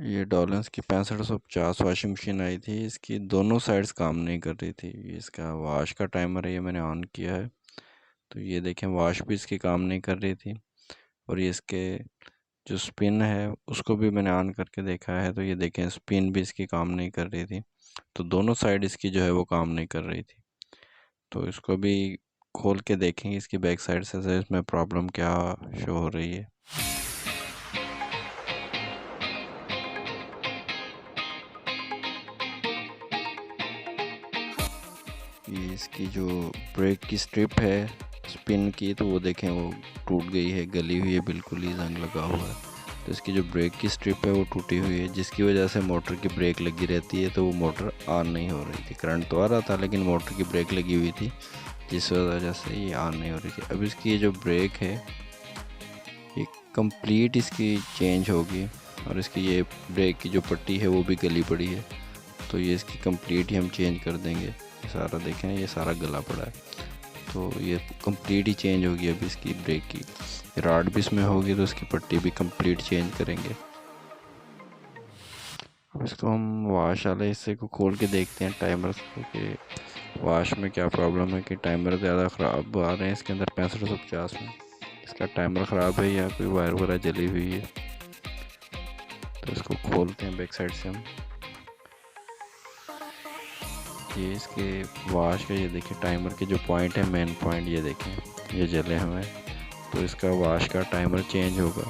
ये डॉलेंस की 6550 washing machine आई थी। इसकी दोनों साइड्स काम नहीं कर रही थी। ये इसका वाश का टाइमर है, ये मैंने ऑन किया है तो ये देखें वाश भी इसकी काम नहीं कर रही थी। और ये इसके जो स्पिन है उसको भी मैंने ऑन करके देखा है तो ये देखें स्पिन भी इसकी काम नहीं कर रही थी। तो दोनों साइड इसकी जो है वो काम नहीं कर रही थी। तो इसको भी खोल के देखेंगे इसकी बैक साइड से इसमें प्रॉब्लम क्या शो हो रही है। ये इसकी जो ब्रेक की स्ट्रिप है स्पिन की तो वो देखें वो टूट गई है, गली हुई है, बिल्कुल ही जंग लगा हुआ है। तो इसकी जो ब्रेक की स्ट्रिप है वो टूटी हुई है जिसकी वजह से मोटर की ब्रेक लगी रहती है तो वो मोटर ऑन नहीं हो रही थी। करंट तो आ रहा था लेकिन मोटर की ब्रेक लगी हुई थी जिस वजह से ये ऑन नहीं हो रही थी। अब इसकी ये जो ब्रेक है ये कंप्लीट इसकी चेंज होगी और इसकी ये ब्रेक की जो पट्टी है वो भी गली पड़ी है तो ये इसकी कंप्लीट ही हम चेंज कर देंगे। ये सारा देखें ये सारा गला पड़ा है तो ये कंप्लीट ही चेंज होगी। अब इसकी ब्रेक की रॉड भी इसमें होगी तो इसकी पट्टी भी कंप्लीट चेंज करेंगे। अब इसको हम वाश वाले हिस्से को खोल के देखते हैं टाइमर को कि वाश में क्या प्रॉब्लम है कि टाइमर ज़्यादा ख़राब आ रहे हैं इसके अंदर 6550 में। इसका टाइमर ख़राब है या कोई वायर वगैरह जली हुई है। तो इसको खोलते हैं बैक साइड से हम। ये इसके वाश का ये देखिए टाइमर के जो पॉइंट है मेन पॉइंट ये देखें ये जले हुए हैं तो इसका वाश का टाइमर चेंज होगा।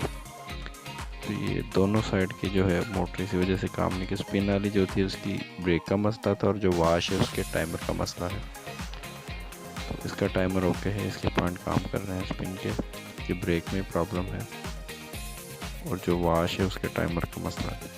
तो ये दोनों साइड की जो है मोटर इसी वजह से काम नहीं की। स्पिन वाली जो थी उसकी ब्रेक का मसला था और जो वाश है उसके टाइमर का मसला है। तो इसका टाइमर ओके है, इसके पॉइंट काम कर रहे हैं स्पिन के, कि ब्रेक में प्रॉब्लम है और जो वाश है उसके टाइमर का मसला है।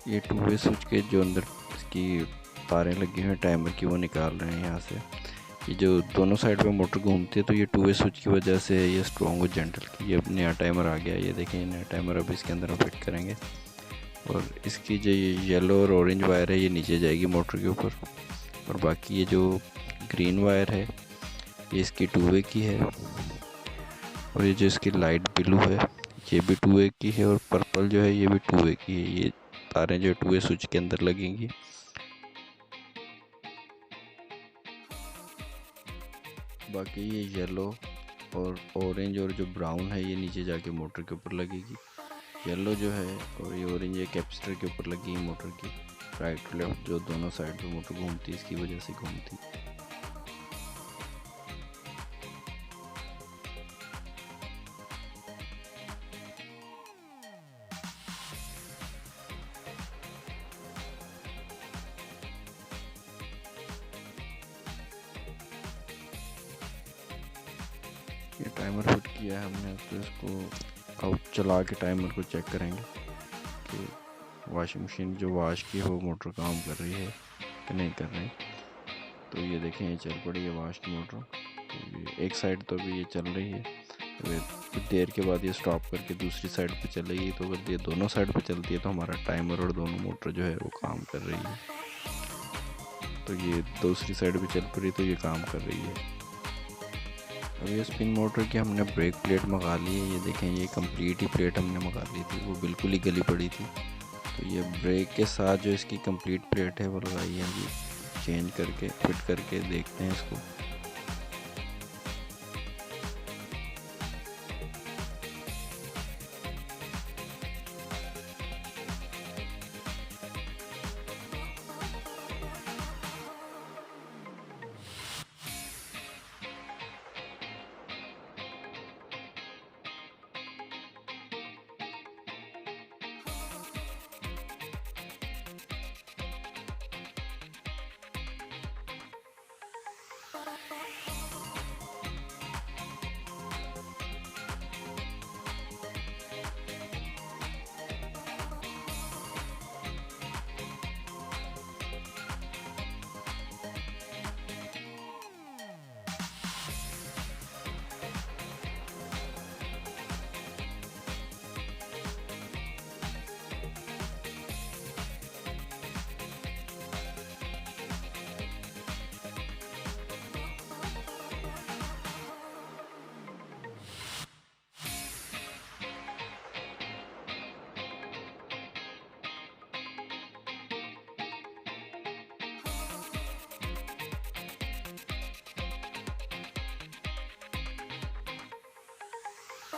ये टू वे स्विच के जो अंदर इसकी तारें लगी हुई हैं टाइमर की वो निकाल रहे हैं यहाँ से। ये जो दोनों साइड पे मोटर घूमती है तो ये टू वे स्विच की वजह से ये स्ट्रॉन्ग और जेंटल की ये नया टाइमर आ गया। ये देखें ये नया टाइमर अब इसके अंदर हम फिट करेंगे और इसकी जो ये येलो और ऑरेंज वायर है ये नीचे जाएगी मोटर के ऊपर और बाकी ये जो ग्रीन वायर है ये इसकी टू वे की है और ये जो इसकी लाइट ब्लू है ये भी टू वे की है और पर्पल जो है ये भी टू वे की है। ये तारें जो टू वे स्विच के अंदर लगेंगी। बाकी ये येलो और ऑरेंज और जो ब्राउन है ये नीचे जाके मोटर के ऊपर लगेगी। येलो जो है और ये ऑरेंज ये कैपेसिटर के ऊपर लगी है मोटर की, राइट लेफ्ट जो दोनों साइड पे मोटर घूमती है इसकी वजह से घूमती। ये टाइमर फिट किया है हमने तो इसको अब चला के टाइमर को चेक करेंगे कि वॉशिंग मशीन जो वाश की है वो मोटर काम कर रही है कि नहीं कर रही। तो ये देखें ये चल पड़ी है वाश की मोटर। तो ये एक साइड तो अभी ये चल रही है तो कुछ देर के बाद ये स्टॉप करके दूसरी साइड पे चलेगी। तो अगर ये दोनों साइड पे चलती है तो हमारा टाइमर और दोनों मोटर जो है वो काम कर रही है। तो ये दूसरी साइड भी चल पड़ी तो ये काम कर रही है। अब ये स्पिन मोटर की हमने ब्रेक प्लेट मंगा ली है। ये देखें ये कंप्लीट ही प्लेट हमने मंगा ली थी, वो बिल्कुल ही गली पड़ी थी। तो ये ब्रेक के साथ जो इसकी कंप्लीट प्लेट है वो लगाई है अभी, चेंज करके फिट करके देखते हैं इसको।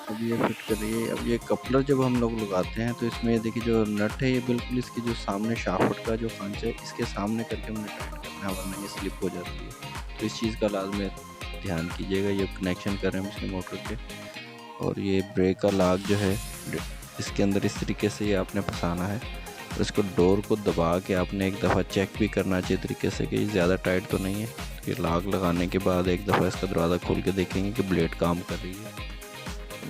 अब ये फिट कर रही है। अब ये कपलर जब हम लोग लगाते हैं तो इसमें ये देखिए जो नट है ये बिल्कुल इसकी जो सामने शाफ्ट का जो खांचा है इसके सामने करके हमने टाइट करना है, वरना ये स्लिप हो जाती है। तो इस चीज़ का लाजमी ध्यान कीजिएगा। ये कनेक्शन कर रहे हैं हम इसके मोटर के। और ये ब्रेक का लाग जो है इसके अंदर इस तरीके से ये आपने फंसाना है और इसको डोर को दबा के आपने एक दफ़ा चेक भी करना चाहिए तरीके से कि ये ज़्यादा टाइट तो नहीं है। ये लाग लगाने के बाद एक दफ़ा इसका दरवाज़ा खोल के देखेंगे कि ब्लेड काम कर रही है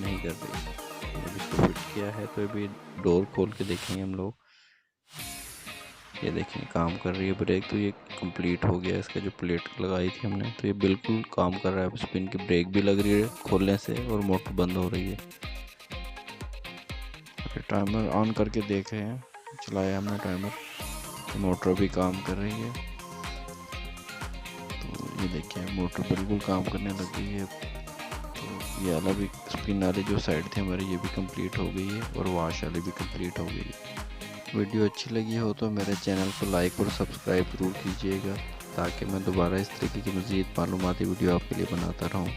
नहीं कर रही है। जब इसको फिट किया है तो अभी डोर खोल के देखेंगे हम लोग। ये देखें काम कर रही है ब्रेक, तो ये कंप्लीट हो गया। इसका जो प्लेट लगाई थी हमने तो ये बिल्कुल काम कर रहा है। स्पिन की ब्रेक भी लग रही है खोलने से और मोटर बंद हो रही है। टाइमर ऑन करके देख रहे हैं, चलाया हमने टाइमर तो मोटर भी काम कर रही है। तो ये देखिए मोटर बिल्कुल काम करने लग गई है। तो ये वाला भी स्पिन वाली जो साइड थी हमारी ये भी कंप्लीट हो गई है और वॉश वाली भी कंप्लीट हो गई है। वीडियो अच्छी लगी हो तो मेरे चैनल को लाइक और सब्सक्राइब ज़रूर कीजिएगा ताकि मैं दोबारा इस तरीके की मज़ीद मालूमाती वीडियो आपके लिए बनाता रहूँ।